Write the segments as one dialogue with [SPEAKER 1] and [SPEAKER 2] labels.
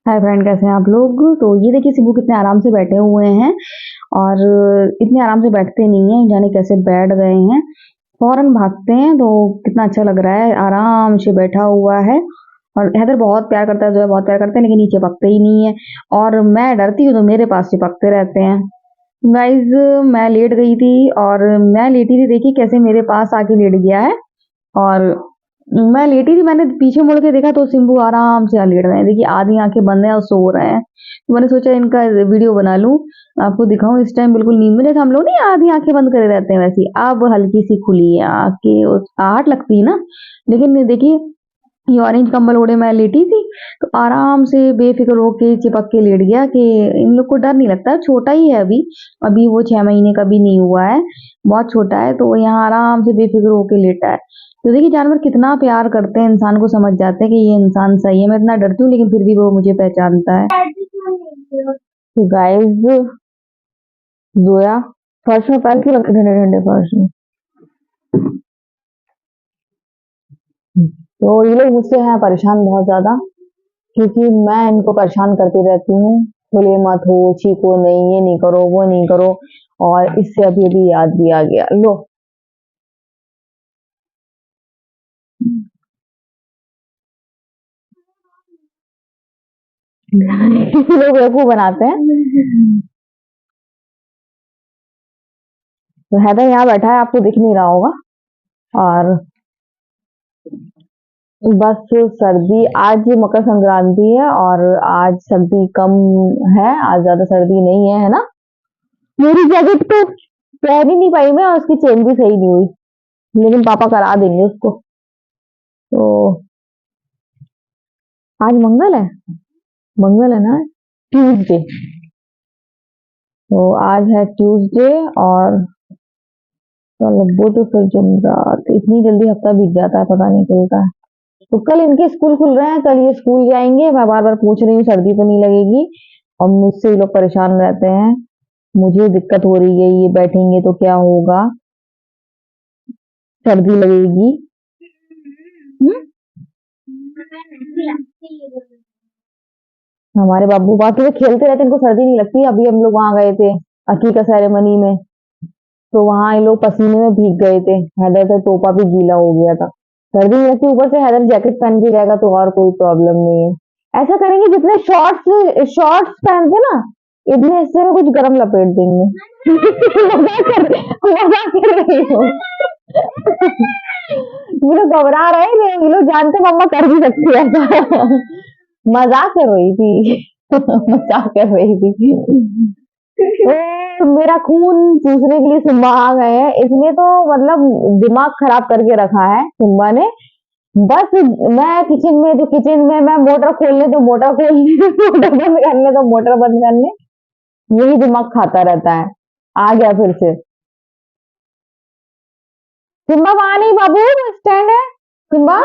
[SPEAKER 1] Hi friend, कैसे हैं आप लोग। तो ये देखिए सिब्बू कितने आराम से बैठे हुए हैं और इतने आराम से बैठते नहीं हैं, जाने कैसे बैठ गए हैं। फौरन भागते हैं तो कितना अच्छा लग रहा है, आराम से बैठा हुआ है। और हैदर बहुत प्यार करता है, जो है बहुत प्यार करते हैं, लेकिन नीचे पकते ही नहीं है। और मैं डरती हूँ तो मेरे पास चिपकते रहते हैं। गाइज, मैं लेट गई थी और मैं लेटी थी, देखिए कैसे मेरे पास आके लेट गया है। और मैं लेटी थी, मैंने पीछे मुड़ के देखा तो सिम्बू आराम से लेट रहे हैं। देखिए आधी आंखें बंद है और सो रहे हैं। तो मैंने सोचा इनका वीडियो बना लूं, आपको दिखाऊं। इस टाइम बिल्कुल नींद में, जैसे हम लोग नहीं आधी आंखें बंद करे रहते हैं, वैसी अब हल्की सी खुली है आंखें। आहट लगती है ना, लेकिन देखिए ये ऑरेंज कंबल ओढ़े मैं लेटी थी तो आराम से बेफिक्र होके चिपक के लेट गया कि इन लोग को डर नहीं लगता। छोटा ही है अभी, अभी वो 6 महीने का भी नहीं हुआ है, बहुत छोटा है। तो वो यहाँ आराम से बेफिक्र होके लेटा है। तो देखिए जानवर कितना प्यार करते हैं इंसान को, समझ जाते हैं कि ये इंसान सही है। मैं इतना डरती हूँ लेकिन फिर भी वो मुझे पहचानता है। तो गाइस, जोया फर्श में पैर क्यों रखे, ठंडे ठंडे फर्श में। तो ये लोग मुझसे हैं परेशान बहुत ज्यादा, क्योंकि मैं इनको परेशान करती रहती हूँ। बोले मत हो, चीखो नहीं, ये नहीं करो, वो नहीं करो। और इससे अभी अभी याद भी आ गया, लो। लोग बेवकूफ बनाते हैं। तो हैदर यहाँ बैठा है, आपको दिख नहीं रहा होगा। और बस सर्दी, आज मकर संक्रांति है और आज सर्दी कम है, आज ज्यादा सर्दी नहीं है, है ना। मेरी जैकेट तो पहन ही नहीं पाई मैं, और उसकी चेन भी सही नहीं हुई, लेकिन पापा करा देंगे उसको। तो आज मंगल है, मंगल है ना, ट्यूसडे। तो आज है ट्यूसडे और कल बुध, फिर जुमरात। इतनी जल्दी हफ्ता बीत जाता है, पता नहीं चलता है। तो कल इनके स्कूल खुल रहे हैं, कल ये स्कूल जाएंगे। मैं बार बार पूछ रही हूँ सर्दी तो नहीं लगेगी, और मुझसे ये लोग परेशान रहते हैं। मुझे दिक्कत हो रही है, ये बैठेंगे तो क्या होगा, सर्दी लगेगी। हम्म? हमारे बाबू बाकी वो खेलते रहते हैं, इनको सर्दी नहीं लगती। अभी हम लोग वहां गए थे अकीका सेरेमनी में, तो वहां ये लोग पसीने में भीग गए थे। हैदर का टोपा भी गीला हो गया था। सर्दी नहीं लगती, ऊपर से हैदर जैकेट पहन के जाएगा तो और कोई प्रॉब्लम नहीं है। ऐसा करेंगे, जितने शॉर्ट्स शॉर्ट्स पहनते ना, इतने हिस्से में कुछ गरम लपेट देंगे। मजाक कर रही हूँ। ये लोग घबरा रहे हैं, ये लोग जानते मम्मा कर भी सकती है ऐसा। मजाक कर रही थी। मजाक कर रही थी। तो मेरा खून चूसने के लिए सिम्बा आ गए हैं। इसने तो मतलब दिमाग खराब करके रखा है सिम्बा ने। बस मैं किचन में, जो किचन में मैं मोटर खोलने तो मोटर खोलने, मोटर बंद करने तो मोटर बंद करने, यही दिमाग खाता रहता है। आ गया फिर से सिम्बा। वहां नहीं बाबू, स्टैंड है सिम्बा।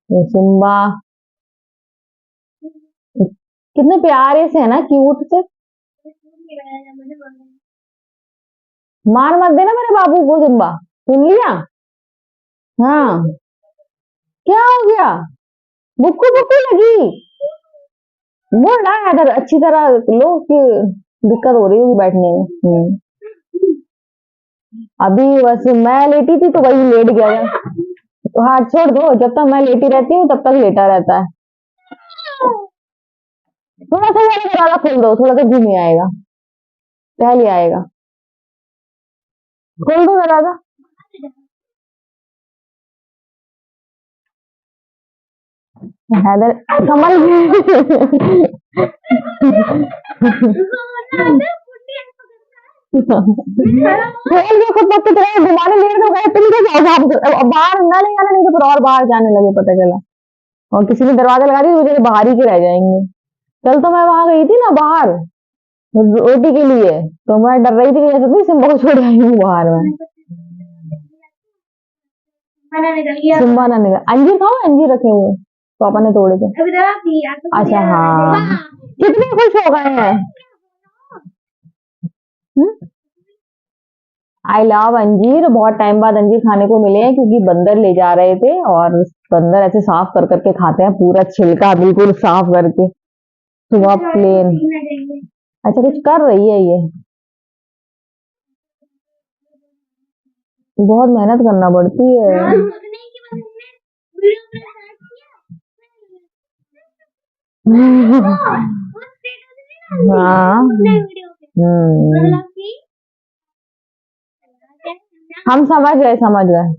[SPEAKER 1] ये सिम्बा कितने प्यारे से है ना, क्यूट से। मार मत देना मेरे बाबू को सिम्बा, सुन लिया। हाँ, क्या हो गया, बुक्कू बुक्कू लगी। बोल रहा है अगर अच्छी तरह लो, उसकी दिक्कत हो रही होगी बैठने में। अभी बस मैं लेटी थी तो वही लेट गया है। तो हाथ छोड़ दो, जब तक मैं लेटी रहती हूँ तब तक लेटा रहता है। थोड़ा सा वाला दरवाजा खोल दो, थोड़ा सा घूम ही आएगा, टहल ही आएगा। खोल दो दरवाजा। हैदर संभल। खोल के खुद बच्चे तरह घुमाने ले तो गए, तुम क्या जाओगे बाहर ना ले जाना, नहीं तो फिर और बाहर जाने लगे पता चला, और किसी ने दरवाजा लगा दिया तो बेचारे बाहर ही के रह जाएंगे। कल तो मैं वहां गई थी ना बाहर रोटी के लिए, तो मैं डर रही थी कि जैसे सिम्बा को छोड़ आई हूँ बाहर में। सिम्बा ना निकल। अंजीर खाओ, अंजीर रखे हुए पापा ने तोड़े थे। अच्छा हाँ, कितने खुश हो गए हैं। आई लव अंजीर। बहुत टाइम बाद अंजीर खाने को मिले हैं क्योंकि बंदर ले जा रहे थे और बंदर ऐसे साफ कर करके खाते हैं, पूरा छिलका बिल्कुल साफ करके, सुबह प्लेन। अच्छा कुछ कर रही है ये, बहुत मेहनत करना पड़ती है। हाँ। हम्म। हम समझ गए, समझ गए,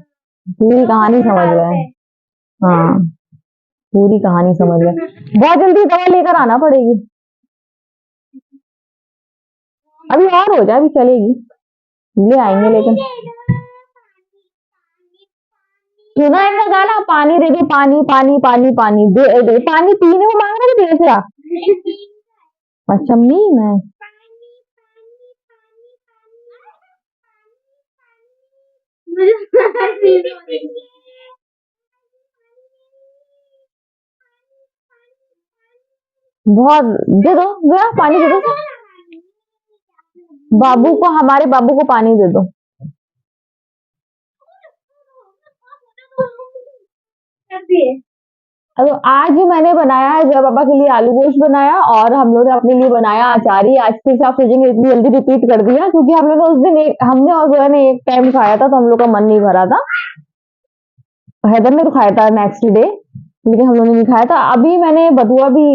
[SPEAKER 1] पूरी कहानी समझ गए। हाँ, पूरी कहानी समझ गए। बहुत जल्दी दवा लेकर आना पड़ेगी, अभी और हो जाए, अभी चलेगी, ले आएंगे लेकिन। सुना इनका गाना, पानी दे दो, पानी पानी पानी पानी दे दे, पानी पीने को मांग रहे थे देर से आप। अच्छा मी मैं बहुत दे दो भैया, पानी दे दो बाबू को, हमारे बाबू को पानी दे दो। तो आज मैंने बनाया है जय बाबा के लिए आलू गोश्त बनाया, और हम लोग ने अपने लिए बनाया अचारी। आज फिर से आप सोचेंगे इतनी जल्दी रिपीट कर दिया, क्योंकि हम लोग ने उस दिन हमने और जोया ने एक टाइम खाया था तो हम लोग का मन नहीं भरा था। हैदर ने तो खाया था नेक्स्ट डे, लेकिन हम लोगों ने नहीं खाया था। अभी मैंने बथुआ भी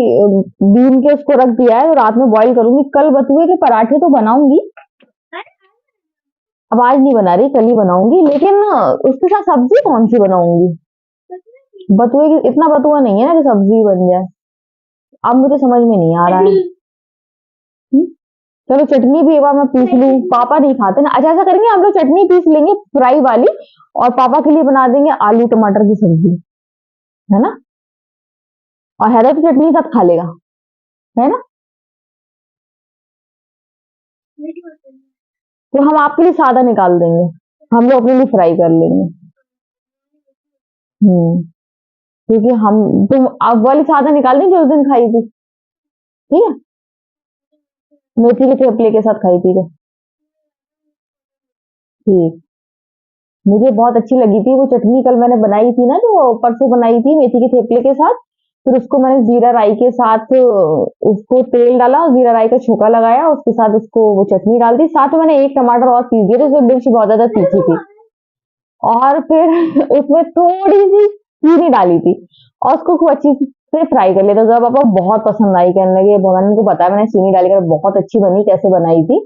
[SPEAKER 1] बीन के उसको रख दिया है, तो रात में बॉईल करूंगी। कल बथुए के पराठे तो बनाऊंगी, अब आज नहीं बना रही, कल ही बनाऊंगी। लेकिन उसके साथ सब्जी कौन सी बनाऊंगी? बथुए की इतना बथुआ नहीं है ना कि सब्जी बन जाए, अब मुझे समझ में नहीं आ रहा है। चलो चटनी भी एक बार मैं पीस लूं, पापा नहीं खाते ना। अच्छा ऐसा करेंगे, हम लोग चटनी पीस लेंगे फ्राई वाली, और पापा के लिए बना देंगे आलू टमाटर की सब्जी, है ना? और हैदर तो चटनी के साथ खा लेगा, है ना? तो हम आपके लिए सादा निकाल देंगे, हम लोग अपने लिए फ्राई कर लेंगे। हम्म। क्योंकि हम, तुम अब वाली सादा निकाल दें जो उस दिन खाई थी, ठीक है? मेथी के थेपले के साथ खाई थी तो ठीक। मुझे बहुत अच्छी लगी थी वो चटनी, कल मैंने बनाई थी ना, जो परसों बनाई थी मेथी के थेपले के साथ। फिर उसको मैंने जीरा राई के साथ उसको तेल डाला और जीरा राई का छोका लगाया, उसके साथ उसको वो चटनी डाल दी, साथ में मैंने एक टमाटर और पीस दिया, तो उसमें मिर्च बहुत ज्यादा तीखी थी। और फिर उसमें थोड़ी सी चीनी डाली थी, और उसको खूब अच्छी से फ्राई कर लिया। तो जब पापा बहुत पसंद आई, कहने लगे भगवान को बताया मैंने चीनी डाली कर बहुत अच्छी बनी, कैसे बनाई थी।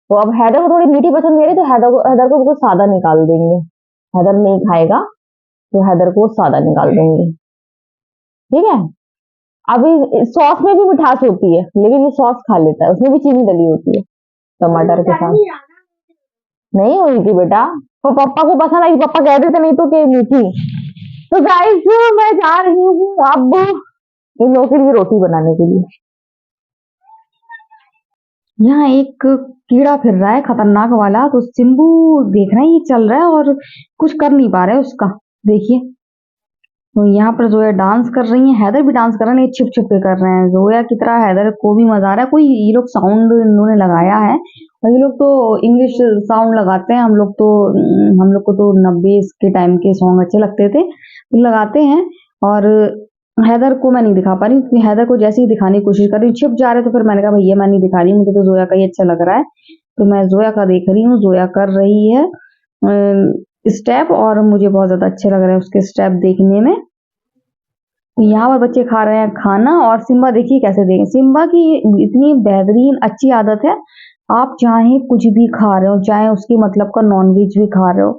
[SPEAKER 1] तो अब हैदर को थोड़ी मीठी पसंद मेरी, तो हैदर को बिल्कुल सादा निकाल देंगे। हैदर नहीं खाएगा तो हैदर को सादा निकाल देंगे, ठीक है? अभी सॉस में भी मिठास होती है, लेकिन ये सॉस खा लेता है, उसमें भी चीनी डली होती है टमाटर के साथ। नहीं हुई थी बेटा, तो पापा को पसंद आई, पापा कह रहे थे नहीं तो कि मीठी। तो गाइस मैं जा रही हूँ अब इन लोगों के लिए रोटी बनाने के लिए। यहाँ एक कीड़ा फिर रहा है खतरनाक वाला, तो सिंबू देख रहे हैं ये चल रहा है और कुछ कर नहीं पा रहे उसका, देखिए। तो यहाँ पर जोया डांस कर रही है, हैदर भी डांस कर रहे हैं, ये छिप छिप के कर रहे हैं। जोया की तरह हैदर को भी मजा आ रहा है। कोई ये लोग साउंड इन्होंने लगाया है, और ये लोग तो इंग्लिश साउंड लगाते हैं, हम लोग को तो 90 के टाइम के सॉन्ग अच्छे लगते थे, तो लगाते हैं। और हैदर को मैं नहीं दिखा पा रही, क्योंकि हैदर को जैसे ही दिखाने की कोशिश कर रही हूँ छिप जा रहे, तो फिर मैंने कहा भैया मैं नहीं दिखा रही, मुझे तो जोया का ही अच्छा लग रहा है। तो मैं जोया का देख रही हूँ, जोया कर रही है स्टेप, और मुझे बहुत ज्यादा अच्छे लग रहे हैं उसके स्टेप देखने में। यहाँ पर बच्चे खा रहे हैं खाना, और सिम्बा देखिए कैसे देखें। सिम्बा की इतनी बेहतरीन अच्छी आदत है, आप चाहे कुछ भी खा रहे हो, चाहे उसकी मतलब का नॉनवेज भी खा रहे हो,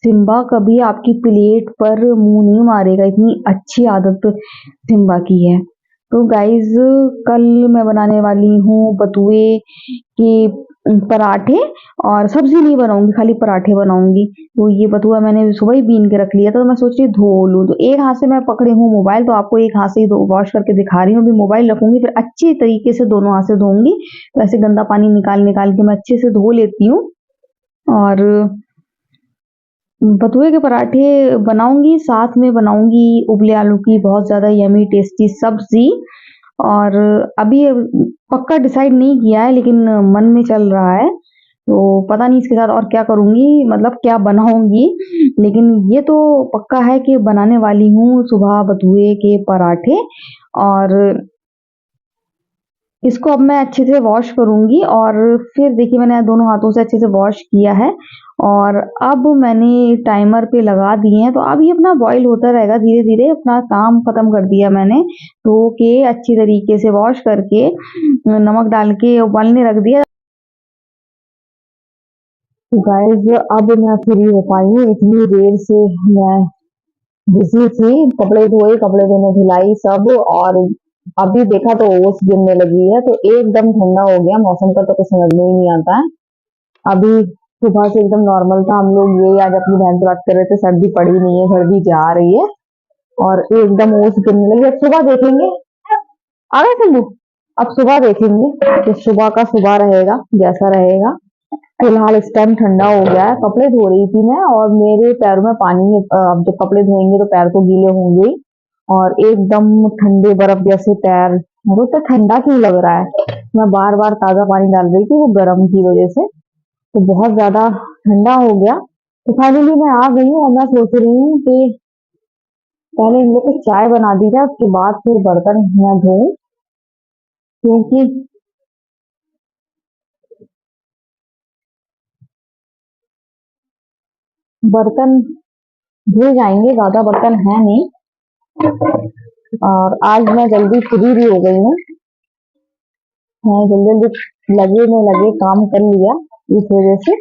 [SPEAKER 1] सिम्बा कभी आपकी प्लेट पर मुंह नहीं मारेगा, इतनी अच्छी आदत सिम्बा की है। तो गाइज कल मैं बनाने वाली हूँ बथुए के पराठे, और सब्जी नहीं बनाऊंगी, खाली पराठे बनाऊंगी। तो ये बथुआ मैंने सुबह ही बीन के रख लिया था, तो मैं सोच रही धो लूं। तो एक हाथ से मैं पकड़ी हूँ मोबाइल, तो आपको एक हाथ से ही वॉश करके दिखा रही हूँ। अभी मोबाइल रखूंगी, फिर अच्छी तरीके से दोनों हाथ से धोऊंगी, तो ऐसे गंदा पानी निकाल निकाल के मैं अच्छे से धो लेती हूँ। और बथुए के पराठे बनाऊंगी, साथ में बनाऊंगी उबले आलू की बहुत ज्यादा यमी टेस्टी सब्जी। और अभी पक्का डिसाइड नहीं किया है, लेकिन मन में चल रहा है। तो पता नहीं इसके साथ और क्या करूँगी, मतलब क्या बनाऊँगी, लेकिन ये तो पक्का है कि बनाने वाली हूँ सुबह बथुए के पराठे। और इसको अब मैं अच्छे से वॉश करूँगी और फिर देखिए मैंने दोनों हाथों से अच्छे से वॉश किया है और अब मैंने टाइमर पे लगा दिए हैं, तो अब ये अपना बॉयल होता रहेगा धीरे-धीरे, अपना काम खत्म कर दिया मैंने। धो के अच्छी तरीके से वॉश करके नमक डाल के उबालने रख दिया। तो गाइस अब मैं फ्री हो पाई हूँ, इतनी देर से मैं बिजी थी, कपड़े धोए, कपड़े धोने धुलाई सब, और अभी देखा तो ओस गिरने लगी है, तो एकदम ठंडा हो गया मौसम का, तो कुछ समझ में ही नहीं आता है। अभी सुबह से एकदम नॉर्मल था, हम लोग ये आज अपनी बहन से बात कर रहे थे, सर्दी पड़ी नहीं है, सर्दी जा रही है और एकदम ओस गिरने लगी। अब सुबह देखेंगे, आ गए सिंधु, अब सुबह देखेंगे कि सुबह का सुबह रहेगा जैसा रहेगा। फिलहाल इस टाइम ठंडा हो गया है, कपड़े धो रही थी मैं और मेरे पैरों में पानी है, अब जब कपड़े धोएंगे तो पैर तो गीले होंगे ही, और एकदम ठंडे बर्फ जैसे पैर, मुझे तो ठंडा क्यों लग रहा है। मैं बार बार ताजा पानी डाल रही थी वो गर्म की वजह से, तो बहुत ज्यादा ठंडा हो गया। तो फाइनली मैं आ गई हूँ और मैं सोच रही हूँ कि पहले इन लोग को चाय बना दी जाए, उसके बाद फिर बर्तन मैं धोऊं, क्योंकि बर्तन धुल जाएंगे, ज्यादा बर्तन है नहीं। और आज मैं जल्दी फ्री भी हो गई हूँ, मैं जल्दी जल्दी लगे में लगे काम कर लिया, इस वजह से।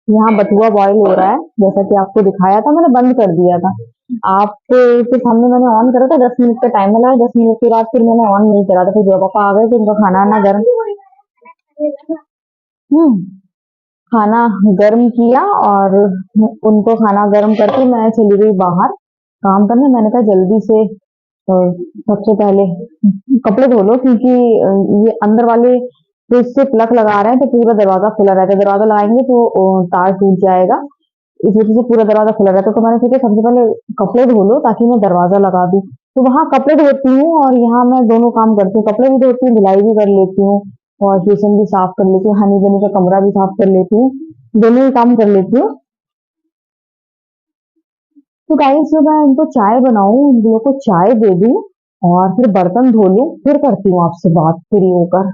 [SPEAKER 1] यहाँ बथुआ बॉईल हो रहा है, जैसा कि आपको दिखाया था, मैंने बंद कर दिया था। आपके सामने मैंने ऑन करा था, 10 मिनट का टाइम लगा, 10 मिनट के बाद फिर मैंने ऑन नहीं करा था, फिर जब पापा आ गए तो उनका खाना ना गर्म, हम्म खाना गर्म किया और उनको खाना गर्म करके मैं चली गई बाहर काम करने। मैंने कहा जल्दी से सबसे पहले कपड़े धो लो, क्योंकि ये अंदर वाले तो इससे प्लग लगा रहे हैं तो पूरा दरवाजा खुला रहता है, दरवाजा लगाएंगे तो तार टूट जाएगा, इस वजह से पूरा दरवाजा खुला रहता है। तो मैंने सोचा सबसे पहले कपड़े धो लो ताकि मैं दरवाजा लगा दूं। तो वहां कपड़े धोती हूँ और यहाँ मैं दोनों काम करती हूँ, कपड़े भी धोती हूँ, धुलाई भी कर लेती हूँ, और किचन भी साफ कर लेती हूँ, हनी बनी का कमरा भी साफ कर लेती हूँ, दोनों ही काम कर लेती हूँ। तो गाइस जब मैं इनको चाय बनाऊं, इन लोगों को चाय दे दूं और फिर बर्तन धो लूं, फिर करती हूँ आपसे बात फ्री होकर।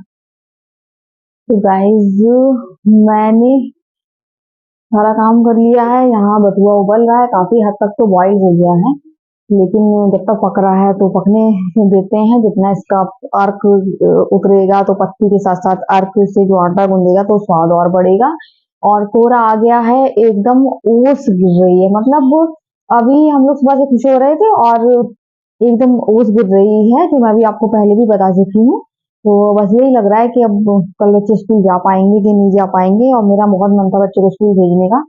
[SPEAKER 1] तो गाइस मैंने सारा काम कर लिया है, यहाँ बथुआ उबल रहा है, काफी हद तक तो बॉईल हो गया है, लेकिन जब तक पक रहा है तो पकने देते हैं, जितना इसका अर्क उतरेगा तो पत्ती के साथ साथ अर्क से जो आटा गूंदेगा तो स्वाद और बढ़ेगा। और कोरा आ गया है, एकदम ओस गिर रही है, मतलब अभी हम लोग सुबह से खुश हो रहे थे और एकदम ओस गिर रही है, जो मैं भी आपको पहले भी बता चुकी हूँ। तो बस यही लग रहा है कि अब कल बच्चे स्कूल जा पाएंगे कि नहीं जा पाएंगे, और मेरा बहुत मन था बच्चों को स्कूल भेजने का,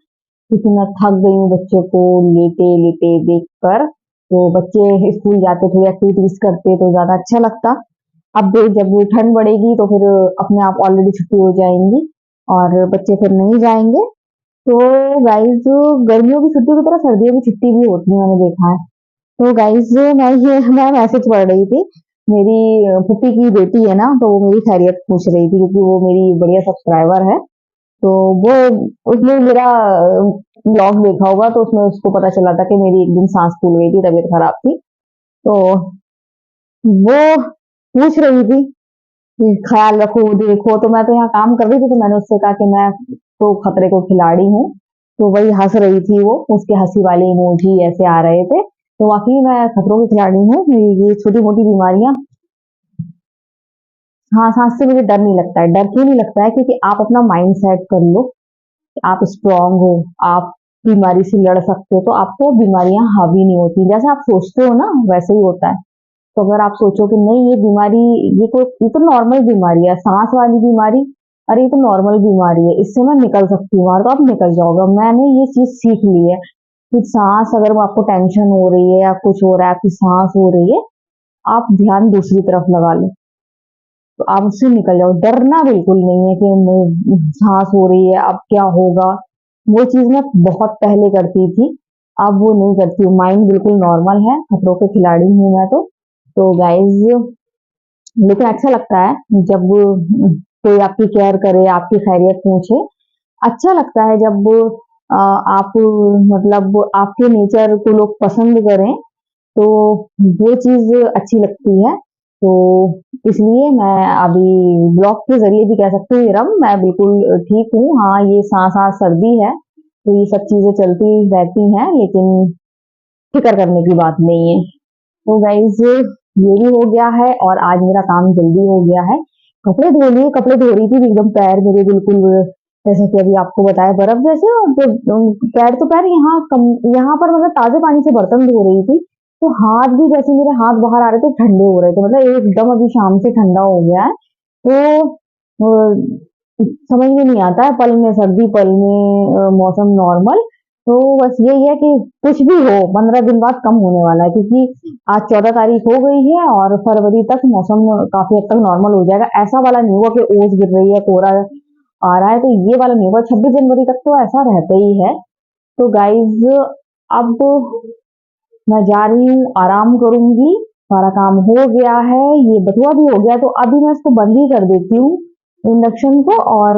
[SPEAKER 1] क्योंकि मैं थक गई हूँ बच्चों को लेटे लेटे देख कर। तो बच्चे स्कूल जाते, थोड़ी एक्टिविटीज करते तो ज्यादा अच्छा लगता। अब जब ठंड बढ़ेगी तो फिर अपने आप ऑलरेडी छुट्टी हो जाएंगी और बच्चे फिर नहीं जाएंगे। तो गाइस गर्मियों की छुट्टी की तरह सर्दियों की छुट्टी भी होती है, मैंने देखा है। तो गाइस मैं मैसेज पढ़ रही थी, मेरी फूफी की बेटी है ना, तो वो मेरी खैरियत पूछ रही थी, क्योंकि वो मेरी बढ़िया सब्सक्राइबर है। तो वो उसने मेरा ब्लॉग देखा होगा, तो उसमें उसको पता चला था कि मेरी एक दिन सांस फूल गई थी, तबीयत खराब थी। तो वो पूछ रही थी कि ख्याल रखो देखो, तो मैं तो यहाँ काम कर रही थी, तो मैंने उससे कहा कि मैं तो खतरे को खिलाड़ी हूँ। तो वही हंस रही थी, वो उसके हंसी वाले इमोजी ऐसे आ रहे थे। तो वाकई मैं खतरों की खिलाड़ी हूँ, ये छोटी मोटी बीमारियां, हाँ सांस से मुझे डर नहीं लगता है। डर क्यों नहीं लगता है, क्योंकि आप अपना माइंड सेट कर लो, आप स्ट्रांग हो, आप बीमारी से लड़ सकते हो, तो आपको बीमारियां हावी नहीं होती, जैसे आप सोचते हो ना वैसे ही होता है। तो अगर आप सोचो कि नहीं ये बीमारी, ये तो नॉर्मल बीमारी है, सांस वाली बीमारी, अरे ये तो नॉर्मल बीमारी है, इससे मैं निकल सकती हूँ, और तो आप निकल जाओगे। मैंने ये चीज सीख ली है कि सांस, अगर आपको टेंशन हो रही है या कुछ हो रहा है, आपकी सांस हो रही है, आप ध्यान दूसरी तरफ लगा लो, तो आप उससे निकल जाओ। डरना बिल्कुल नहीं है कि सांस हो रही है अब क्या होगा, वो चीज मैं बहुत पहले करती थी, अब वो नहीं करती हूँ, माइंड बिल्कुल नॉर्मल है, खतरों के खिलाड़ी हूँ मैं तो। तो गाइज लेकिन अच्छा लगता है जब कोई आपकी केयर करे, आपकी खैरियत पूछे। अच्छा लगता है जब आप मतलब आपके नेचर को लोग पसंद करें, तो वो चीज़ अच्छी लगती है। तो इसलिए मैं अभी ब्लॉग के ज़रिए भी कह सकती हूँ इरम, मैं बिल्कुल ठीक हूँ। हाँ, ये साँस-साँस सर्दी है, तो ये सब चीज़ें चलती रहती हैं, लेकिन फ़िक्र करने की बात नहीं है। तो गाइज़ ये भी हो गया है और आज मेरा काम जल्दी हो गया है। कपड़े धो लिए, कपड़े धो रही थी, एकदम पैर मेरे बिल्कुल जैसे कि अभी आपको बताया बर्फ जैसे, और पैर तो पैर यहाँ पर मतलब ताज़े पानी से बर्तन धो रही थी, तो हाथ भी जैसे मेरे हाथ बाहर आ रहे थे, ठंडे हो रहे थे, मतलब एकदम अभी शाम से ठंडा हो गया है। तो समझ में नहीं आता है, पल में सर्दी, पल में मौसम नॉर्मल। तो बस यही है कि कुछ भी हो 15 दिन बाद कम होने वाला है, क्योंकि आज 14 तारीख हो गई है और फरवरी तक मौसम काफी हद तक नॉर्मल हो जाएगा। ऐसा वाला नहीं हुआ कि ओस गिर रही है, कोहरा आ रहा है, तो ये वाला नहीं हुआ। 26 जनवरी तक तो ऐसा रहता ही है। तो गाइज अब मैं जा रही हूँ, आराम करूंगी, सारा काम हो गया है, ये बथुआ भी हो गया, तो अभी मैं इसको बंद ही कर देती हूँ इंडक्शन को। और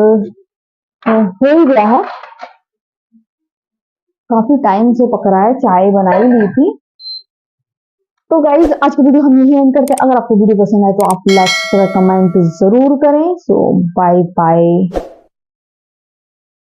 [SPEAKER 1] हो ही गया है, काफी टाइम से पक रहा है, चाय बनाई ली थी। तो गाइज आज की वीडियो हम यही एंड करते हैं। अगर आपको वीडियो पसंद आए तो आप लाइक कमेंट जरूर करें। सो बाय बाय।